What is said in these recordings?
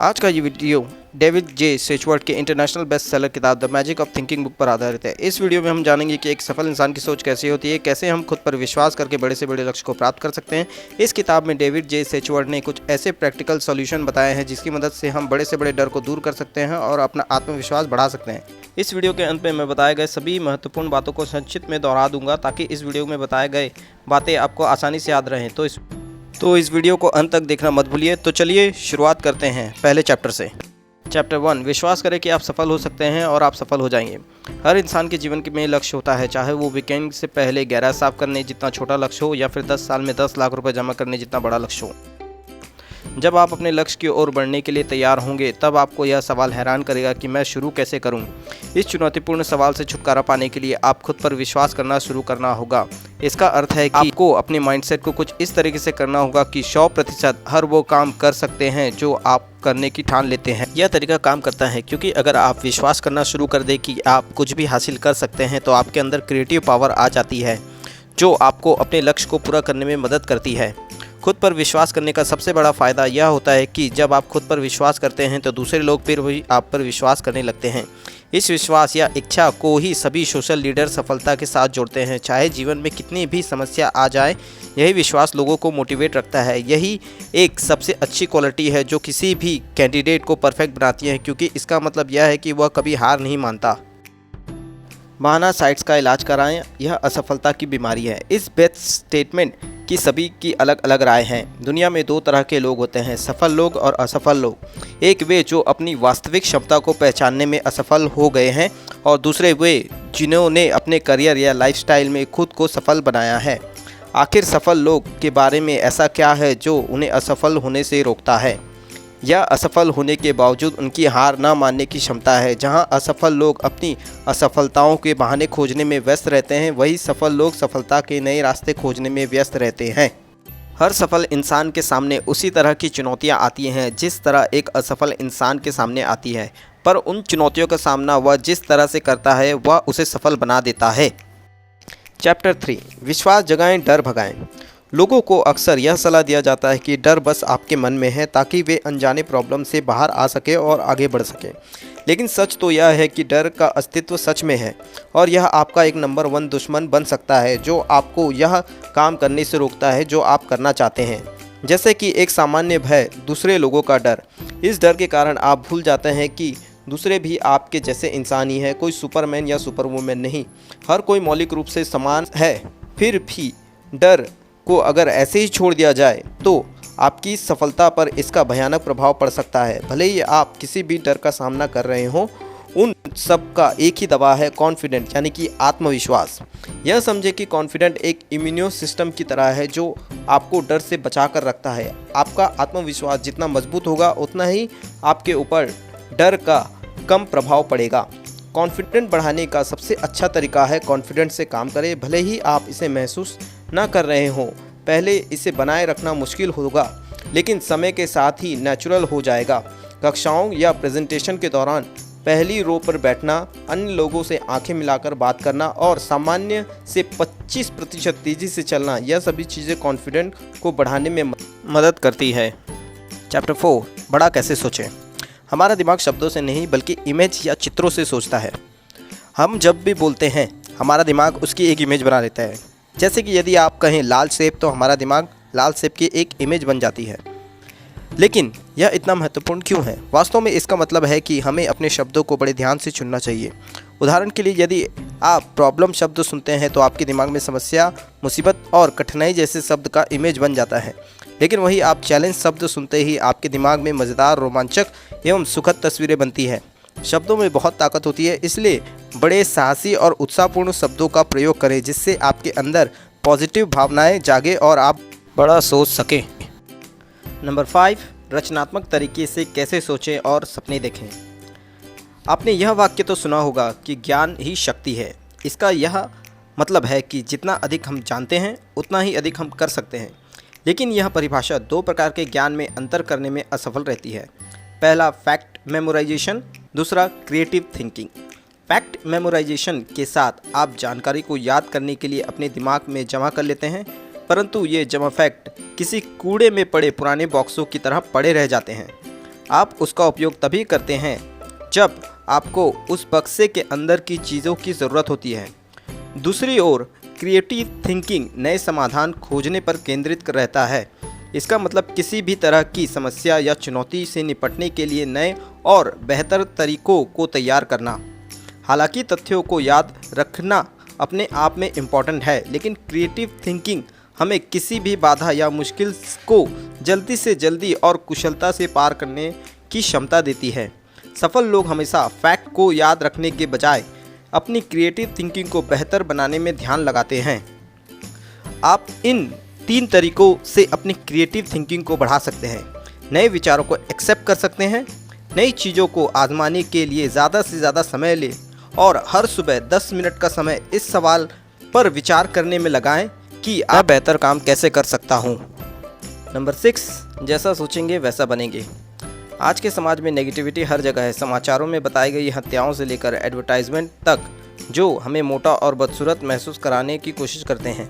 आज का ये वीडियो डेविड जे सेचवर्ट के इंटरनेशनल बेस्ट सेलर किताब the magic of thinking book पर आधारित है। इस वीडियो में हम जानेंगे कि एक सफल इंसान की सोच कैसी होती है, कैसे हम खुद पर विश्वास करके बड़े से बड़े लक्ष्य को प्राप्त कर सकते हैं। इस किताब में डेविड जे सेचवर्ट ने कुछ ऐसे प्रैक्टिकल सॉल्यूशन बताए हैं जिसकी मदद से हम बड़े से बड़े डर को दूर कर सकते हैं और अपना आत्मविश्वास बढ़ा सकते हैं। इस वीडियो के अंत में मैं बताए गए सभी महत्वपूर्ण बातों को संक्षिप्त में दोहरा दूंगा ताकि इस वीडियो में बताए गए बातें आपको आसानी से याद रहें। तो इस वीडियो को अंत तक देखना मत भूलिए। तो चलिए शुरुआत करते हैं पहले चैप्टर से। चैप्टर 1, विश्वास करें कि आप सफल हो सकते हैं और आप सफल हो जाएंगे। हर इंसान के जीवन में लक्ष्य होता है, चाहे वो वीकेंड से पहले गैराज साफ करने जितना छोटा लक्ष्य हो या फिर 10 साल में 10 लाख रुपए जमा करने जितना बड़ा लक्ष्य हो। जब आप अपने लक्ष्य की ओर बढ़ने के लिए तैयार होंगे तब आपको यह सवाल हैरान करेगा कि मैं शुरू कैसे करूं। इस चुनौतीपूर्ण सवाल से छुटकारा पाने के लिए आप खुद पर विश्वास करना शुरू करना होगा। इसका अर्थ है कि आपको अपने माइंडसेट को कुछ इस तरीके से करना होगा कि 100% हर वो काम कर सकते हैं जो आप करने की ठान लेते हैं। यह तरीका काम करता है क्योंकि अगर आप विश्वास करना शुरू कर दें कि आप कुछ भी हासिल कर सकते हैं तो आपके अंदर क्रिएटिव पावर आ जाती है जो आपको अपने लक्ष्य को पूरा करने में मदद करती है। खुद पर विश्वास करने का सबसे बड़ा फ़ायदा यह होता है कि जब आप खुद पर विश्वास करते हैं तो दूसरे लोग फिर भी आप पर विश्वास करने लगते हैं। इस विश्वास या इच्छा को ही सभी सोशल लीडर सफलता के साथ जोड़ते हैं। चाहे जीवन में कितनी भी समस्या आ जाए, यही विश्वास लोगों को मोटिवेट रखता है। यही एक सबसे अच्छी क्वालिटी है जो किसी भी कैंडिडेट को परफेक्ट बनाती है, क्योंकि इसका मतलब यह है कि वह कभी हार नहीं मानता। बहाना साइट्स का इलाज कराएं, यह असफलता की बीमारी है। इस बेस्ट स्टेटमेंट की सभी की अलग अलग राय हैं। दुनिया में 2 तरह के लोग होते हैं, सफल लोग और असफल लोग। एक वे जो अपनी वास्तविक क्षमता को पहचानने में असफल हो गए हैं और दूसरे वे जिन्होंने अपने करियर या लाइफस्टाइल में खुद को सफल बनाया है। आखिर सफल लोग के बारे में ऐसा क्या है जो उन्हें असफल होने से रोकता है? यह असफल होने के बावजूद उनकी हार न मानने की क्षमता है। जहां असफल लोग अपनी असफलताओं के बहाने खोजने में व्यस्त रहते हैं, वही सफल लोग सफलता के नए रास्ते खोजने में व्यस्त रहते हैं। हर सफल इंसान के सामने उसी तरह की चुनौतियां आती हैं जिस तरह एक असफल इंसान के सामने आती है, पर उन चुनौतियों का सामना वह जिस तरह से करता है वह उसे सफल बना देता है। चैप्टर 3, विश्वास जगाएं, डर भगाएं। लोगों को अक्सर यह सलाह दिया जाता है कि डर बस आपके मन में है ताकि वे अनजाने प्रॉब्लम से बाहर आ सके और आगे बढ़ सके। लेकिन सच तो यह है कि डर का अस्तित्व सच में है और यह आपका एक नंबर 1 दुश्मन बन सकता है जो आपको यह काम करने से रोकता है जो आप करना चाहते हैं। जैसे कि एक सामान्य भय, दूसरे लोगों का डर। इस डर के कारण आप भूल जाते हैं कि दूसरे भी आपके जैसे इंसान ही है, कोई सुपरमैन या सुपरवुमैन नहीं। हर कोई मौलिक रूप से समान है। फिर भी डर को अगर ऐसे ही छोड़ दिया जाए तो आपकी सफलता पर इसका भयानक प्रभाव पड़ सकता है। भले ही आप किसी भी डर का सामना कर रहे हो, उन सब का एक ही दवा है, कॉन्फिडेंट यानी कि आत्मविश्वास। यह समझे कि कॉन्फिडेंट एक इम्यूनो सिस्टम की तरह है जो आपको डर से बचा कर रखता है। आपका आत्मविश्वास जितना मजबूत होगा उतना ही आपके ऊपर डर का कम प्रभाव पड़ेगा। कॉन्फिडेंट बढ़ाने का सबसे अच्छा तरीका है कॉन्फिडेंट से काम करें। भले ही आप इसे महसूस ना कर रहे हो, पहले इसे बनाए रखना मुश्किल होगा, लेकिन समय के साथ ही नेचुरल हो जाएगा। कक्षाओं या प्रेजेंटेशन के दौरान पहली रो पर बैठना, अन्य लोगों से आंखें मिलाकर बात करना और सामान्य से 25% तेज़ी से चलना, यह सभी चीज़ें कॉन्फिडेंट को बढ़ाने में मदद करती है। चैप्टर 4, बड़ा कैसे सोचें। हमारा दिमाग शब्दों से नहीं बल्कि इमेज या चित्रों से सोचता है। हम जब भी बोलते हैं हमारा दिमाग उसकी एक इमेज बना लेता है। जैसे कि यदि आप कहें लाल सेब तो हमारा दिमाग लाल सेब की एक इमेज बन जाती है। लेकिन यह इतना महत्वपूर्ण क्यों है? वास्तव में इसका मतलब है कि हमें अपने शब्दों को बड़े ध्यान से चुनना चाहिए। उदाहरण के लिए यदि आप प्रॉब्लम शब्द सुनते हैं तो आपके दिमाग में समस्या, मुसीबत और कठिनाई जैसे शब्द का इमेज बन जाता है। लेकिन वही आप चैलेंज शब्द सुनते ही आपके दिमाग में मज़ेदार, रोमांचक एवं सुखद तस्वीरें बनती हैं। शब्दों में बहुत ताकत होती है, इसलिए बड़े साहसी और उत्साहपूर्ण शब्दों का प्रयोग करें जिससे आपके अंदर पॉजिटिव भावनाएं जागे और आप बड़ा सोच सकें। नंबर 5, रचनात्मक तरीके से कैसे सोचें और सपने देखें। आपने यह वाक्य तो सुना होगा कि ज्ञान ही शक्ति है। इसका यह मतलब है कि जितना अधिक हम जानते हैं उतना ही अधिक हम कर सकते हैं। लेकिन यह परिभाषा 2 प्रकार के ज्ञान में अंतर करने में असफल रहती है। पहला फैक्ट मेमोराइजेशन, दूसरा क्रिएटिव थिंकिंग। फैक्ट मेमोराइजेशन के साथ आप जानकारी को याद करने के लिए अपने दिमाग में जमा कर लेते हैं, परंतु ये जमा फैक्ट किसी कूड़े में पड़े पुराने बॉक्सों की तरह पड़े रह जाते हैं। आप उसका उपयोग तभी करते हैं जब आपको उस बक्से के अंदर की चीज़ों की ज़रूरत होती है। दूसरी ओर क्रिएटिव थिंकिंग नए समाधान खोजने पर केंद्रित रहता है। इसका मतलब किसी भी तरह की समस्या या चुनौती से निपटने के लिए नए और बेहतर तरीकों को तैयार करना। हालांकि तथ्यों को याद रखना अपने आप में इम्पॉर्टेंट है, लेकिन क्रिएटिव थिंकिंग हमें किसी भी बाधा या मुश्किल को जल्दी से जल्दी और कुशलता से पार करने की क्षमता देती है। सफल लोग हमेशा फैक्ट को याद रखने के बजाय अपनी क्रिएटिव थिंकिंग को बेहतर बनाने में ध्यान लगाते हैं। आप इन 3 तरीकों से अपनी क्रिएटिव थिंकिंग को बढ़ा सकते हैं। नए विचारों को एक्सेप्ट कर सकते हैं, नई चीज़ों को आजमाने के लिए ज़्यादा से ज़्यादा समय लें और हर सुबह 10 मिनट का समय इस सवाल पर विचार करने में लगाएं कि आप बेहतर काम कैसे कर सकता हूं। नंबर 6, जैसा सोचेंगे वैसा बनेंगे। आज के समाज में नेगेटिविटी हर जगह है। समाचारों में बताई गई हत्याओं से लेकर एडवर्टाइजमेंट तक जो हमें मोटा और बदसूरत महसूस कराने की कोशिश करते हैं।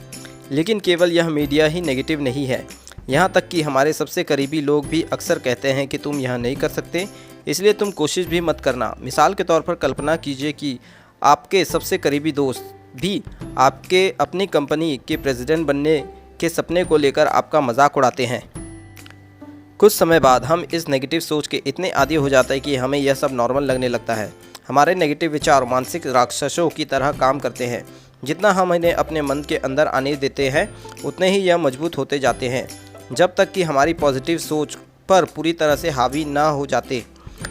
लेकिन केवल यह मीडिया ही नेगेटिव नहीं है, यहाँ तक कि हमारे सबसे करीबी लोग भी अक्सर कहते हैं कि तुम यह नहीं कर सकते, इसलिए तुम कोशिश भी मत करना। मिसाल के तौर पर कल्पना कीजिए कि आपके सबसे करीबी दोस्त भी आपके अपनी कंपनी के प्रेसिडेंट बनने के सपने को लेकर आपका मजाक उड़ाते हैं। कुछ समय बाद हम इस नेगेटिव सोच के इतने आदी हो जाते हैं कि हमें यह सब नॉर्मल लगने लगता है। हमारे नेगेटिव विचार मानसिक राक्षसों की तरह काम करते हैं। जितना हम इन्हें अपने मन के अंदर आने देते हैं उतने ही यह मजबूत होते जाते हैं, जब तक कि हमारी पॉजिटिव सोच पर पूरी तरह से हावी ना हो जाते।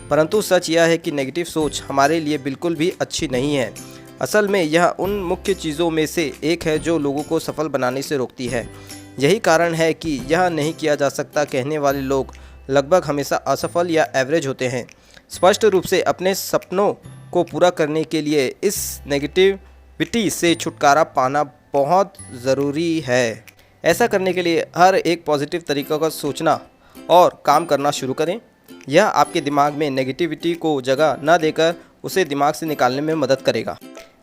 परंतु सच यह है कि नेगेटिव सोच हमारे लिए बिल्कुल भी अच्छी नहीं है। असल में यह उन मुख्य चीज़ों में से एक है जो लोगों को सफल बनाने से रोकती है। यही कारण है कि यह नहीं किया जा सकता कहने वाले लोग लगभग हमेशा असफल या एवरेज होते हैं। स्पष्ट रूप से अपने सपनों को पूरा करने के लिए इस नेगेटिविटी से छुटकारा पाना बहुत ज़रूरी है। ऐसा करने के लिए हर एक पॉजिटिव तरीक़ा का सोचना और काम करना शुरू करें। यह आपके दिमाग में नेगेटिविटी को जगह न देकर उसे दिमाग से निकालने में मदद करेगा।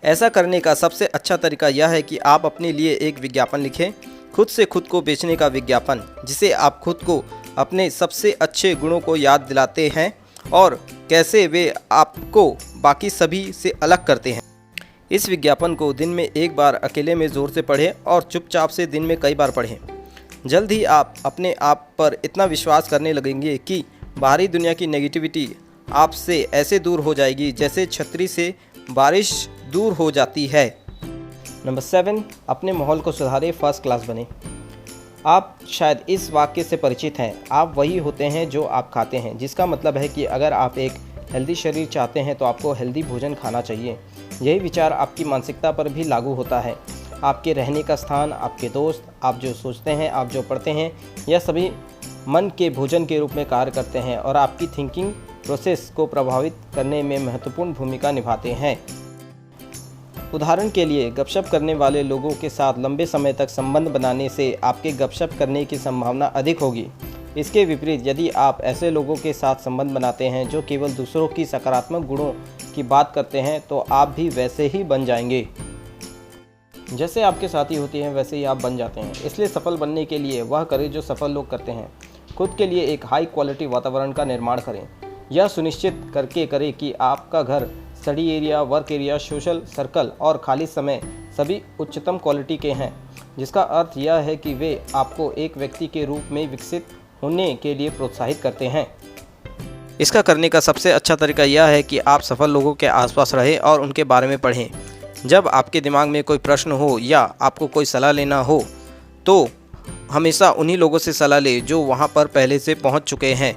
ऐसा करने का सबसे अच्छा तरीका यह है कि आप अपने लिए एक विज्ञापन लिखें, खुद से खुद को बेचने का विज्ञापन, जिसे आप खुद को अपने सबसे अच्छे गुणों को याद दिलाते हैं और कैसे वे आपको बाकी सभी से अलग करते हैं। इस विज्ञापन को दिन में एक बार अकेले में ज़ोर से पढ़ें और चुपचाप से दिन में कई बार पढ़ें। जल्द ही आप अपने आप पर इतना विश्वास करने लगेंगे कि बाहरी दुनिया की नेगेटिविटी आपसे ऐसे दूर हो जाएगी जैसे छतरी से बारिश दूर हो जाती है। नंबर 7, अपने माहौल को सुधारें, फर्स्ट क्लास बने। आप शायद इस वाक्य से परिचित हैं, आप वही होते हैं जो आप खाते हैं, जिसका मतलब है कि अगर आप एक हेल्दी शरीर चाहते हैं तो आपको हेल्दी भोजन खाना चाहिए। यही विचार आपकी मानसिकता पर भी लागू होता है। आपके रहने का स्थान, आपके दोस्त, आप जो सोचते हैं, आप जो पढ़ते हैं, यह सभी मन के भोजन के रूप में कार्य करते हैं और आपकी थिंकिंग प्रोसेस को प्रभावित करने में महत्वपूर्ण भूमिका निभाते हैं। उदाहरण के लिए, गपशप करने वाले लोगों के साथ लंबे समय तक संबंध बनाने से आपके गपशप करने की संभावना अधिक होगी। इसके विपरीत, यदि आप ऐसे लोगों के साथ संबंध बनाते हैं जो केवल दूसरों की सकारात्मक गुणों की बात करते हैं, तो आप भी वैसे ही बन जाएंगे। जैसे आपके साथी होते हैं वैसे ही आप बन जाते हैं। इसलिए सफल बनने के लिए वह करें जो सफल लोग करते हैं। खुद के लिए एक हाई क्वालिटी वातावरण का निर्माण करें। यह सुनिश्चित करके करें कि आपका घर, study area, work area, social circle और खाली समय सभी उच्चतम क्वालिटी के हैं, जिसका अर्थ यह है कि वे आपको एक व्यक्ति के रूप में विकसित होने के लिए प्रोत्साहित करते हैं। इसका करने का सबसे अच्छा तरीका यह है कि आप सफल लोगों के आसपास रहें और उनके बारे में पढ़ें। जब आपके दिमाग में कोई प्रश्न हो या आपको कोई सलाह लेना हो तो हमेशा उन्हीं लोगों से सलाह लें जो वहां पर पहले से पहुंच चुके हैं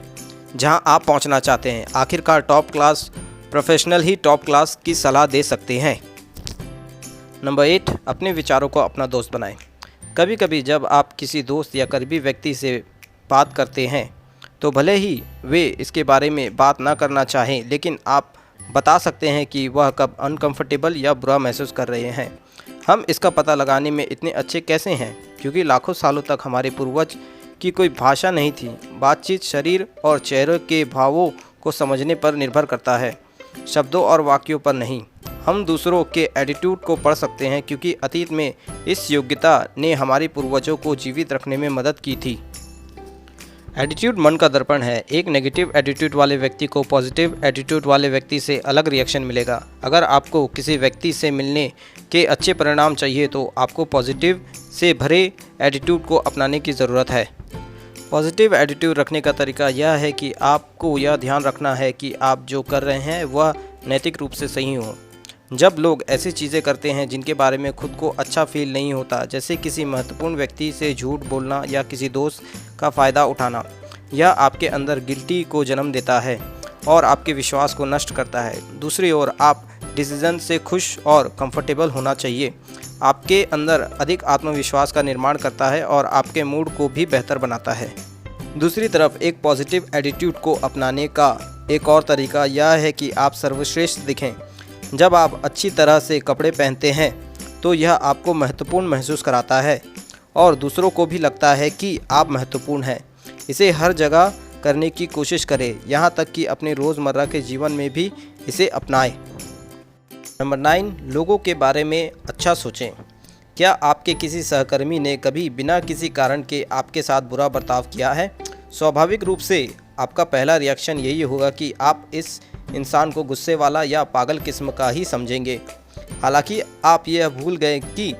जहां आप पहुंचना चाहते हैं। आखिरकार टॉप क्लास प्रोफेशनल ही टॉप क्लास की सलाह दे सकते हैं। नंबर 8, अपने विचारों को अपना दोस्त बनाएं। कभी कभी जब आप किसी दोस्त या करीबी व्यक्ति से बात करते हैं तो भले ही वे इसके बारे में बात ना करना चाहें, लेकिन आप बता सकते हैं कि वह कब अनकंफर्टेबल या बुरा महसूस कर रहे हैं। हम इसका पता लगाने में इतने अच्छे कैसे हैं? क्योंकि लाखों सालों तक हमारे पूर्वज की कोई भाषा नहीं थी। बातचीत शरीर और चेहरे के भावों को समझने पर निर्भर करता है, शब्दों और वाक्यों पर नहीं। हम दूसरों के एटीट्यूड को पढ़ सकते हैं क्योंकि अतीत में इस योग्यता ने हमारे पूर्वजों को जीवित रखने में मदद की थी। एटीट्यूड मन का दर्पण है। एक नेगेटिव एटीट्यूड वाले व्यक्ति को पॉजिटिव एटीट्यूड वाले व्यक्ति से अलग रिएक्शन मिलेगा। अगर आपको किसी व्यक्ति से मिलने के अच्छे परिणाम चाहिए तो आपको पॉजिटिव से भरे एटीट्यूड को अपनाने की ज़रूरत है। पॉजिटिव एटीट्यूड रखने का तरीका यह है कि आपको यह ध्यान रखना है कि आप जो कर रहे हैं वह नैतिक रूप से सही हो। जब लोग ऐसी चीज़ें करते हैं जिनके बारे में खुद को अच्छा फील नहीं होता, जैसे किसी महत्वपूर्ण व्यक्ति से झूठ बोलना या किसी दोस्त का फ़ायदा उठाना, यह आपके अंदर गिल्टी को जन्म देता है और आपके विश्वास को नष्ट करता है। दूसरी ओर आप डिसीज़न से खुश और कंफर्टेबल होना चाहिए। आपके अंदर अधिक आत्मविश्वास का निर्माण करता है और आपके मूड को भी बेहतर बनाता है। दूसरी तरफ एक पॉजिटिव एटीट्यूड को अपनाने का एक और तरीका यह है कि आप सर्वश्रेष्ठ दिखें। जब आप अच्छी तरह से कपड़े पहनते हैं तो यह आपको महत्वपूर्ण महसूस कराता है और दूसरों को भी लगता है कि आप महत्वपूर्ण हैं। इसे हर जगह करने की कोशिश करें, यहाँ तक कि अपने रोज़मर्रा के जीवन में भी इसे अपनाएं। नंबर 9, लोगों के बारे में अच्छा सोचें। क्या आपके किसी सहकर्मी ने कभी बिना किसी कारण के आपके साथ बुरा बर्ताव किया है? स्वाभाविक रूप से आपका पहला रिएक्शन यही होगा कि आप इस इंसान को गुस्से वाला या पागल किस्म का ही समझेंगे। हालांकि आप यह भूल गए कि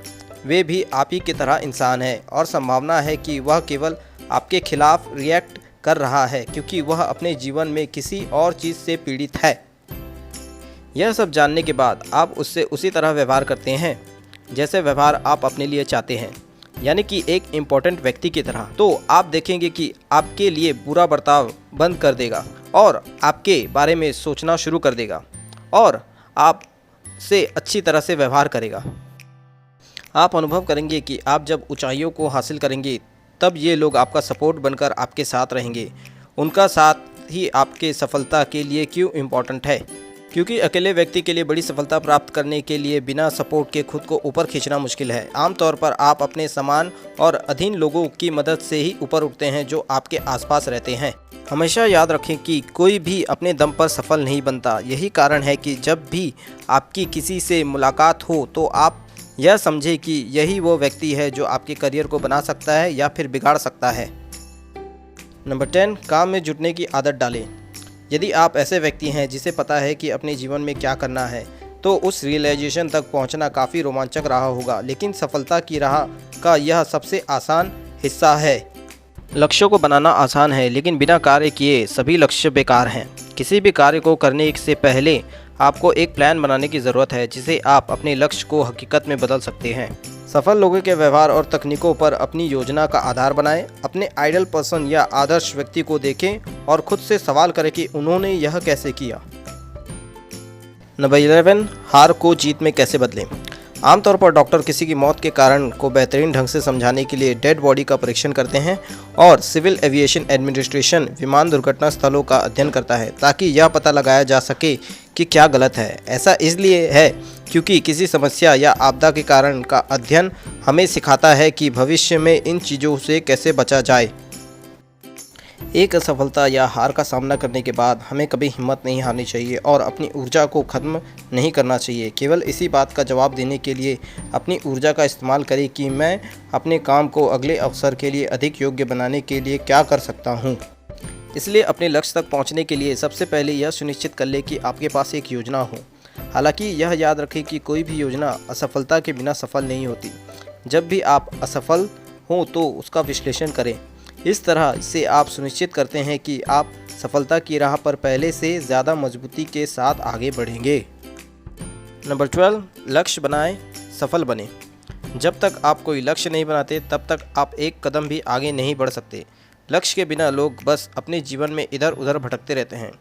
वे भी आप ही की तरह इंसान हैं और संभावना है कि वह केवल आपके खिलाफ रिएक्ट कर रहा है क्योंकि वह अपने जीवन में किसी और चीज़ से पीड़ित है। यह सब जानने के बाद आप उससे उसी तरह व्यवहार करते हैं जैसे व्यवहार आप अपने लिए चाहते हैं, यानी कि एक इम्पोर्टेंट व्यक्ति की तरह। तो आप देखेंगे कि आपके लिए बुरा बर्ताव बंद कर देगा और आपके बारे में सोचना शुरू कर देगा और आपसे अच्छी तरह से व्यवहार करेगा। आप अनुभव करेंगे कि आप जब ऊंचाइयों को हासिल करेंगे तब ये लोग आपका सपोर्ट बनकर आपके साथ रहेंगे। उनका साथ ही आपके सफलता के लिए क्यों इम्पोर्टेंट है? क्योंकि अकेले व्यक्ति के लिए बड़ी सफलता प्राप्त करने के लिए बिना सपोर्ट के खुद को ऊपर खींचना मुश्किल है। आमतौर पर आप अपने समान और अधीन लोगों की मदद से ही ऊपर उठते हैं जो आपके आसपास रहते हैं। हमेशा याद रखें कि कोई भी अपने दम पर सफल नहीं बनता। यही कारण है कि जब भी आपकी किसी से मुलाकात हो तो आप यह समझें कि यही वो व्यक्ति है जो आपके करियर को बना सकता है या फिर बिगाड़ सकता है। नंबर 10, काम में जुटने की आदत डालें। यदि आप ऐसे व्यक्ति हैं जिसे पता है कि अपने जीवन में क्या करना है तो उस रियलाइजेशन तक पहुंचना काफ़ी रोमांचक रहा होगा, लेकिन सफलता की राह का यह सबसे आसान हिस्सा है। लक्ष्यों को बनाना आसान है, लेकिन बिना कार्य किए सभी लक्ष्य बेकार हैं। किसी भी कार्य को करने से पहले आपको एक प्लान बनाने की ज़रूरत है जिसे आप अपने लक्ष्य को हकीकत में बदल सकते हैं। सफल लोगों के व्यवहार और तकनीकों पर अपनी योजना का आधार बनाएं। अपने आइडल पर्सन या आदर्श व्यक्ति को देखें और खुद से सवाल करें कि उन्होंने यह कैसे किया। नंबर 11, हार को जीत में कैसे बदलें। आमतौर पर डॉक्टर किसी की मौत के कारण को बेहतरीन ढंग से समझाने के लिए डेड बॉडी का परीक्षण करते हैं और सिविल एविएशन एडमिनिस्ट्रेशन विमान दुर्घटना स्थलों का अध्ययन करता है ताकि यह पता लगाया जा सके कि क्या गलत है। ऐसा इसलिए है क्योंकि किसी समस्या या आपदा के कारण का अध्ययन हमें सिखाता है कि भविष्य में इन चीज़ों से कैसे बचा जाए। एक असफलता या हार का सामना करने के बाद हमें कभी हिम्मत नहीं हारनी चाहिए और अपनी ऊर्जा को ख़त्म नहीं करना चाहिए। केवल इसी बात का जवाब देने के लिए अपनी ऊर्जा का इस्तेमाल करें कि मैं अपने काम को अगले अवसर के लिए अधिक योग्य बनाने के लिए क्या कर सकता हूँ। इसलिए अपने लक्ष्य तक पहुँचने के लिए सबसे पहले यह सुनिश्चित कर लें कि आपके पास एक योजना हो। हालांकि यह याद रखें कि कोई भी योजना असफलता के बिना सफल नहीं होती। जब भी आप असफल हों तो उसका विश्लेषण करें। इस तरह से आप सुनिश्चित करते हैं कि आप सफलता की राह पर पहले से ज़्यादा मजबूती के साथ आगे बढ़ेंगे। नंबर 12, लक्ष्य बनाएं, सफल बने। जब तक आप कोई लक्ष्य नहीं बनाते तब तक आप एक कदम भी आगे नहीं बढ़ सकते। लक्ष्य के बिना लोग बस अपने जीवन में इधर उधर भटकते रहते हैं।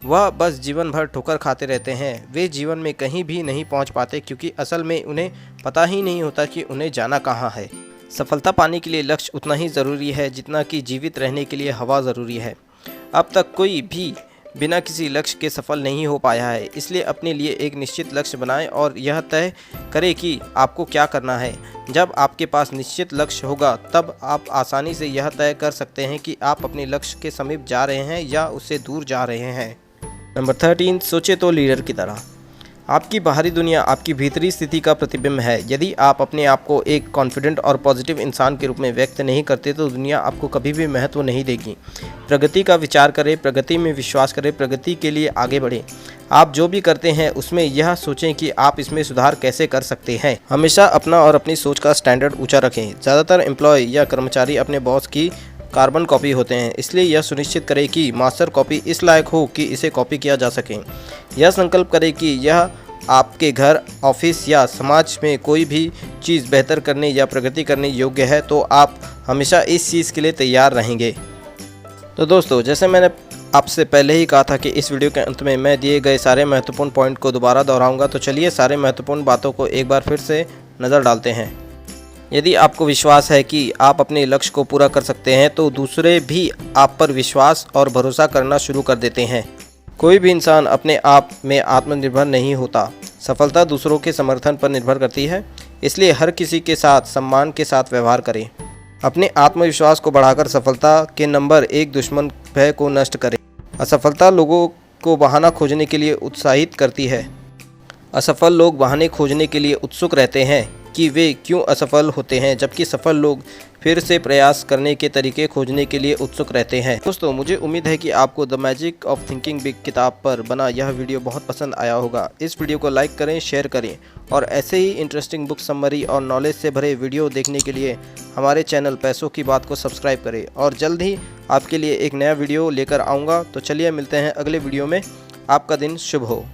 वह बस जीवन भर ठोकर खाते रहते हैं। वे जीवन में कहीं भी नहीं पहुंच पाते क्योंकि असल में उन्हें पता ही नहीं होता कि उन्हें जाना कहाँ है। सफलता पाने के लिए लक्ष्य उतना ही ज़रूरी है जितना कि जीवित रहने के लिए हवा ज़रूरी है। अब तक कोई भी बिना किसी लक्ष्य के सफल नहीं हो पाया है। इसलिए अपने लिए एक निश्चित लक्ष्य बनाएं और यह तय करें कि आपको क्या करना है। जब आपके पास निश्चित लक्ष्य होगा तब आप आसानी से यह तय कर सकते हैं कि आप अपने लक्ष्य के समीप जा रहे हैं या उससे दूर जा रहे हैं। नंबर 13, सोचे तो लीडर की तरह। आपकी बाहरी दुनिया आपकी भीतरी स्थिति का प्रतिबिंब है। यदि आप अपने आप को एक कॉन्फिडेंट और पॉजिटिव इंसान के रूप में व्यक्त नहीं करते तो दुनिया आपको कभी भी महत्व नहीं देगी। प्रगति का विचार करें, प्रगति में विश्वास करें, प्रगति के लिए आगे बढ़ें। आप जो भी करते हैं उसमें यह सोचें कि आप इसमें सुधार कैसे कर सकते हैं। हमेशा अपना और अपनी सोच का स्टैंडर्ड ऊँचा रखें। ज़्यादातर एम्प्लॉय या कर्मचारी अपने बॉस की कार्बन कॉपी होते हैं, इसलिए यह सुनिश्चित करें कि मास्टर कॉपी इस लायक हो कि इसे कॉपी किया जा सके। यह संकल्प करें कि यह आपके घर, ऑफिस या समाज में कोई भी चीज़ बेहतर करने या प्रगति करने योग्य है तो आप हमेशा इस चीज़ के लिए तैयार रहेंगे। तो दोस्तों, जैसे मैंने आपसे पहले ही कहा था कि इस वीडियो के अंत में मैं दिए गए सारे महत्वपूर्ण पॉइंट को दोबारा दोहराऊंगा, तो चलिए सारे महत्वपूर्ण बातों को एक बार फिर से नज़र डालते हैं। यदि आपको विश्वास है कि आप अपने लक्ष्य को पूरा कर सकते हैं तो दूसरे भी आप पर विश्वास और भरोसा करना शुरू कर देते हैं। कोई भी इंसान अपने आप में आत्मनिर्भर नहीं होता। सफलता दूसरों के समर्थन पर निर्भर करती है, इसलिए हर किसी के साथ सम्मान के साथ व्यवहार करें। अपने आत्मविश्वास को बढ़ाकर सफलता के नंबर 1 दुश्मन भय को नष्ट करें। असफलता लोगों को बहाना खोजने के लिए उत्साहित करती है। असफल लोग बहाने खोजने के लिए उत्सुक रहते हैं कि वे क्यों असफल होते हैं, जबकि सफल लोग फिर से प्रयास करने के तरीके खोजने के लिए उत्सुक रहते हैं। दोस्तों, मुझे उम्मीद है कि आपको the magic of thinking big किताब पर बना यह वीडियो बहुत पसंद आया होगा। इस वीडियो को लाइक करें, शेयर करें और ऐसे ही इंटरेस्टिंग बुक समरी और नॉलेज से भरे वीडियो देखने के लिए हमारे चैनल पैसों की बात को सब्सक्राइब करें। और जल्द ही आपके लिए एक नया वीडियो लेकर आऊँगा। तो चलिए मिलते हैं अगले वीडियो में। आपका दिन शुभ हो।